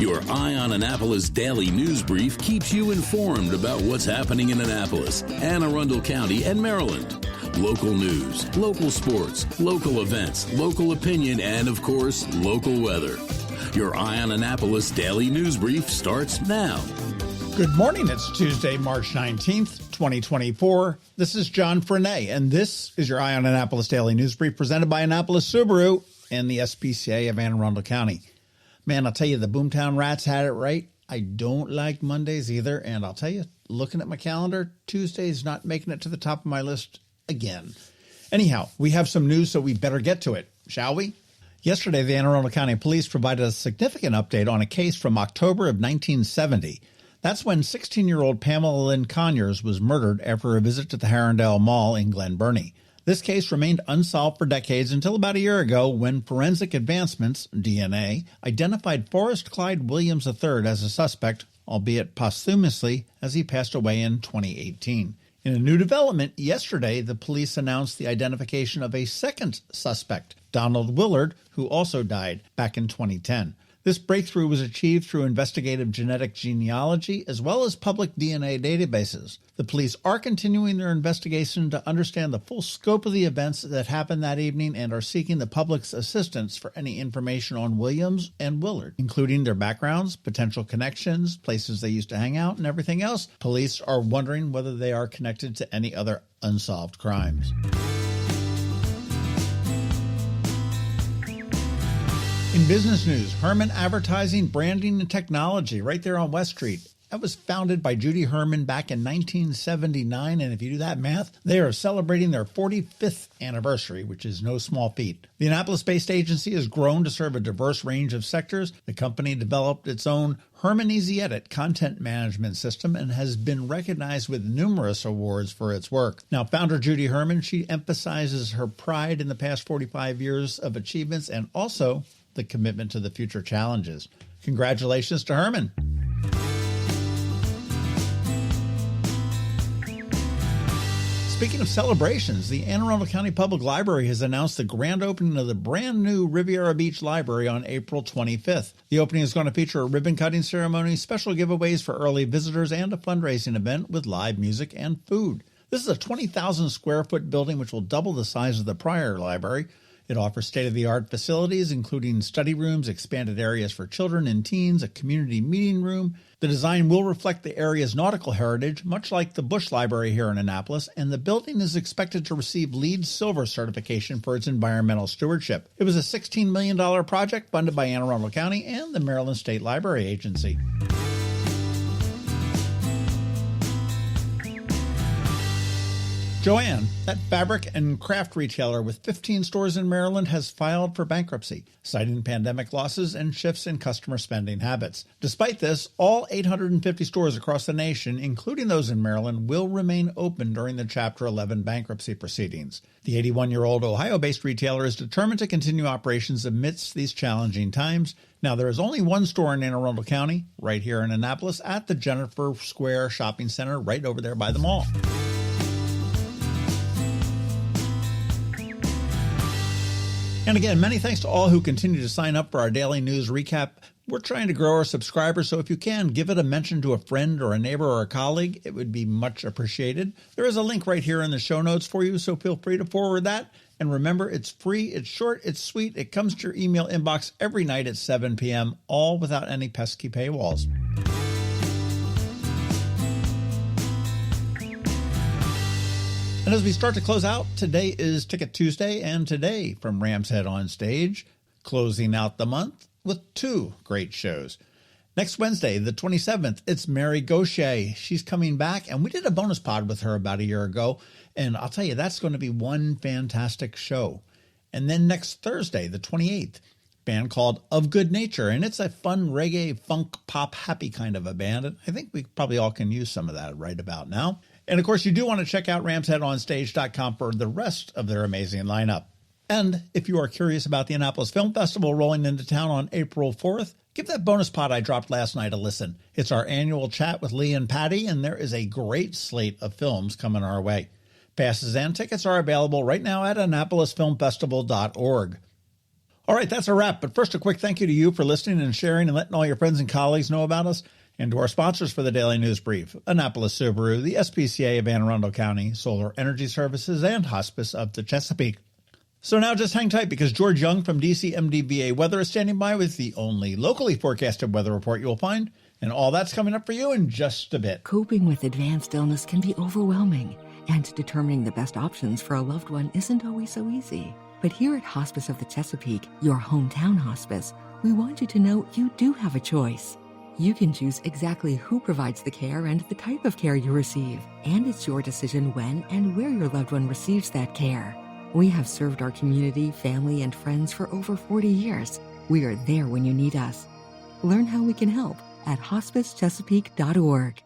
Your Eye on Annapolis daily news brief keeps you informed about what's happening in Annapolis, Anne Arundel County, and Maryland. Local news, local sports, local events, local opinion, and, of course, local weather. Your Eye on Annapolis daily news brief starts now. Good morning. It's Tuesday, March 19th, 2024. This is John Frenaye, and this is your Eye on Annapolis daily news brief presented by Annapolis Subaru and the SPCA of Anne Arundel County. Man, I'll tell you, the Boomtown Rats had it right. I don't like Mondays either, and I'll tell you, looking at my calendar, Tuesday's not making it to the top of my list again. Anyhow, we have some news, so we better get to it, shall we? Yesterday, the Anne Arundel County Police provided a significant update on a case from October of 1970. That's when 16-year-old Pamela Lynn Conyers was murdered after a visit to the Harrendale Mall in Glen Burnie. This case remained unsolved for decades until about a year ago when forensic advancements, DNA, identified Forrest Clyde Williams III as a suspect, albeit posthumously, as he passed away in 2018. In a new development, yesterday the police announced the identification of a second suspect, Donald Willard, who also died back in 2010. This breakthrough was achieved through investigative genetic genealogy as well as public DNA databases. The police are continuing their investigation to understand the full scope of the events that happened that evening and are seeking the public's assistance for any information on Williams and Willard, including their backgrounds, potential connections, places they used to hang out, and everything else. Police are wondering whether they are connected to any other unsolved crimes. In business news, Herrmann Advertising, Branding, and Technology right there on West Street. That was founded by Judy Herrmann back in 1979, and if you do that math, they are celebrating their 45th anniversary, which is no small feat. The Annapolis-based agency has grown to serve a diverse range of sectors. The company developed its own Herrmann Easy Edit content management system and has been recognized with numerous awards for its work. Now, founder Judy Herrmann, she emphasizes her pride in the past 45 years of achievements and also the commitment to the future challenges. Congratulations to Herrmann. Speaking of celebrations, the Anne Arundel County Public Library has announced the grand opening of the brand new Riviera Beach Library on April 25th. The opening is going to feature a ribbon-cutting ceremony, special giveaways for early visitors, and a fundraising event with live music and food. This is a 20,000 square foot building which will double the size of the prior library. It offers state-of-the-art facilities, including study rooms, expanded areas for children and teens, a community meeting room. The design will reflect the area's nautical heritage, much like the Bush Library here in Annapolis, and the building is expected to receive LEED Silver certification for its environmental stewardship. It was a $16 million project funded by Anne Arundel County and the Maryland State Library Agency. Joann, that fabric and craft retailer with 15 stores in Maryland, has filed for bankruptcy, citing pandemic losses and shifts in customer spending habits. Despite this, all 850 stores across the nation, including those in Maryland, will remain open during the Chapter 11 bankruptcy proceedings. The 81-year-old Ohio-based retailer is determined to continue operations amidst these challenging times. Now, there is only one store in Anne Arundel County, right here in Annapolis, at the Jennifer Square Shopping Center, right over there by the mall. And again, many thanks to all who continue to sign up for our daily news recap. We're trying to grow our subscribers, so if you can, give it a mention to a friend or a neighbor or a colleague. It would be much appreciated. There is a link right here in the show notes for you, so feel free to forward that. And remember, it's free, it's short, it's sweet. It comes to your email inbox every night at 7 p.m., all without any pesky paywalls. And as we start to close out, today is Ticket Tuesday, and today from Ram's Head on Stage, closing out the month with two great shows. Next Wednesday, the 27th, it's Mary Gaucher. She's coming back, and we did a bonus pod with her about a year ago, and I'll tell you, that's going to be one fantastic show. And then next Thursday, the 28th, band called Of Good Nature, and it's a fun reggae, funk, pop, happy kind of a band, and I think we probably all can use some of that right about now. And of course, you do want to check out ramsheadonstage.com for the rest of their amazing lineup. And if you are curious about the Annapolis Film Festival rolling into town on April 4th, give that bonus pod I dropped last night a listen. It's our annual chat with Lee and Patty, and there is a great slate of films coming our way. Passes and tickets are available right now at AnnapolisFilmFestival.org. All right, that's a wrap. But first, a quick thank you to you for listening and sharing and letting all your friends and colleagues know about us, and to our sponsors for the Daily News Brief, Annapolis Subaru, the SPCA of Anne Arundel County, Solar Energy Services, and Hospice of the Chesapeake. So now just hang tight, because George Young from DCMDVA Weather is standing by with the only locally forecasted weather report you will find, and all that's coming up for you in just a bit. Coping with advanced illness can be overwhelming, and determining the best options for a loved one isn't always so easy. But here at Hospice of the Chesapeake, your hometown hospice, we want you to know you do have a choice. You can choose exactly who provides the care and the type of care you receive, and it's your decision when and where your loved one receives that care. We have served our community, family, and friends for over 40 years. We are there when you need us. Learn how we can help at hospicechesapeake.org.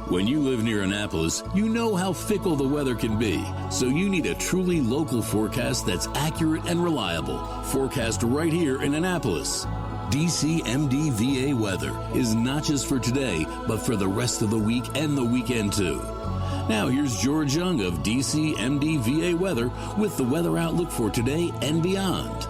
When you live near Annapolis, you know how fickle the weather can be, so you need a truly local forecast that's accurate and reliable. Forecast right here in Annapolis. DCMDVA Weather is not just for today, but for the rest of the week and the weekend too. Now here's George Young of DCMDVA Weather with the weather outlook for today and beyond.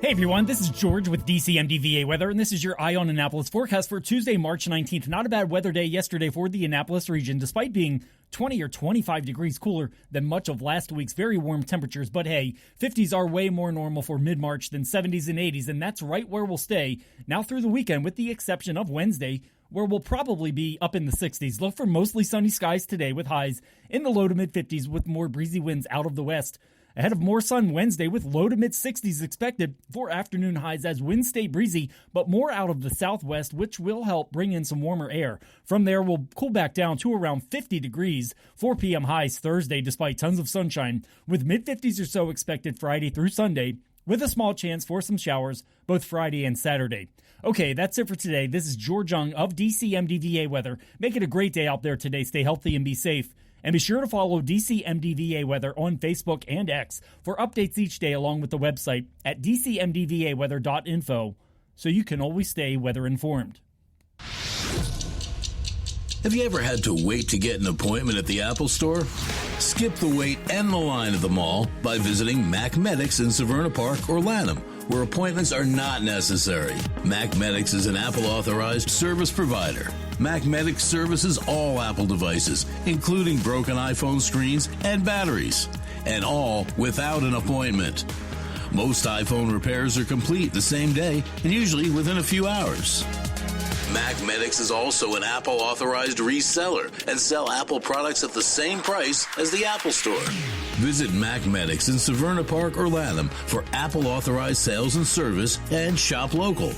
Hey everyone, this is George with DCMDVA Weather, and this is your Eye on Annapolis forecast for Tuesday, March 19th. Not a bad weather day yesterday for the Annapolis region, despite being 20 or 25 degrees cooler than much of last week's very warm temperatures. But hey, 50s are way more normal for mid-March than 70s and 80s, and that's right where we'll stay now through the weekend, with the exception of Wednesday, where we'll probably be up in the 60s. Look for mostly sunny skies today with highs in the low to mid-50s with more breezy winds out of the west. Ahead of more sun Wednesday with low to mid-60s expected for afternoon highs as winds stay breezy, but more out of the southwest, which will help bring in some warmer air. From there, we'll cool back down to around 50 degrees, 4 p.m. highs Thursday despite tons of sunshine, with mid-50s or so expected Friday through Sunday, with a small chance for some showers both Friday and Saturday. Okay, that's it for today. This is George Young of DCMDVA Weather. Make it a great day out there today. Stay healthy and be safe. And be sure to follow DCMDVA Weather on Facebook and X for updates each day, along with the website at dcmdvaweather.info, so you can always stay weather informed. Have you ever had to wait to get an appointment at the Apple Store? Skip the wait and the line at the mall by visiting Mac Medics in Severna Park or Lanham, where appointments are not necessary. Mac Medics is an Apple-authorized service provider. Mac Medics services all Apple devices, including broken iPhone screens and batteries, and all without an appointment. Most iPhone repairs are complete the same day and usually within a few hours. Mac Medics is also an Apple-authorized reseller and sell Apple products at the same price as the Apple Store. Visit Mac Medics in Severna Park or Lanham for Apple-authorized sales and service, and shop local.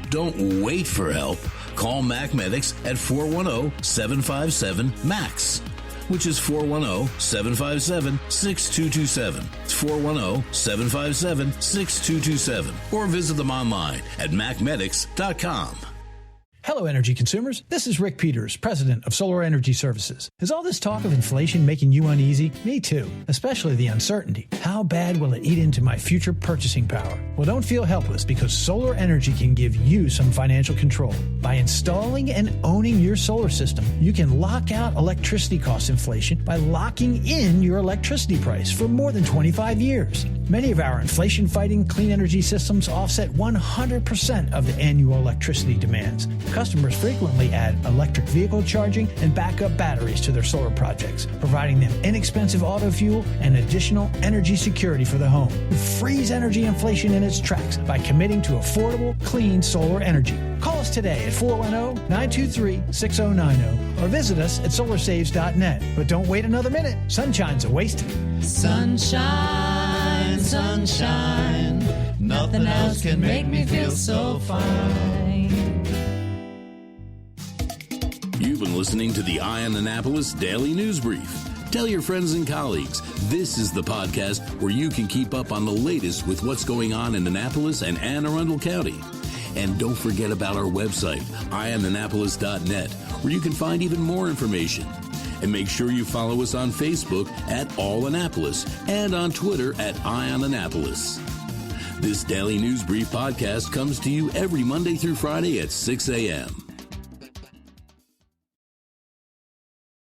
Don't wait for help. Call Mac Medics at 410-757-MAX, which is 410-757-6227. It's 410-757-6227. Or visit them online at macmedics.com. Hello, energy consumers. This is Rick Peters, president of Solar Energy Services. Is all this talk of inflation making you uneasy? Me too, especially the uncertainty. How bad will it eat into my future purchasing power? Well, don't feel helpless, because solar energy can give you some financial control. By installing and owning your solar system, you can lock out electricity cost inflation by locking in your electricity price for more than 25 years. Many of our inflation-fighting clean energy systems offset 100% of the annual electricity demands. Customers frequently add electric vehicle charging and backup batteries to their solar projects, providing them inexpensive auto fuel and additional energy security for the home. Freeze energy inflation in its tracks by committing to affordable, clean solar energy. Call us today at 410-923-6090 or visit us at solarsaves.net. But don't wait another minute. Sunshine's a waste. Sunshine, sunshine, nothing else can make me feel so fine. You've been listening to the Eye on Annapolis Daily News Brief. Tell your friends and colleagues, this is the podcast where you can keep up on the latest with what's going on in Annapolis and Anne Arundel County. And don't forget about our website, eyeonannapolis.net, where you can find even more information. And make sure you follow us on Facebook at All Annapolis and on Twitter at Eye on Annapolis. This Daily News Brief podcast comes to you every Monday through Friday at 6 a.m.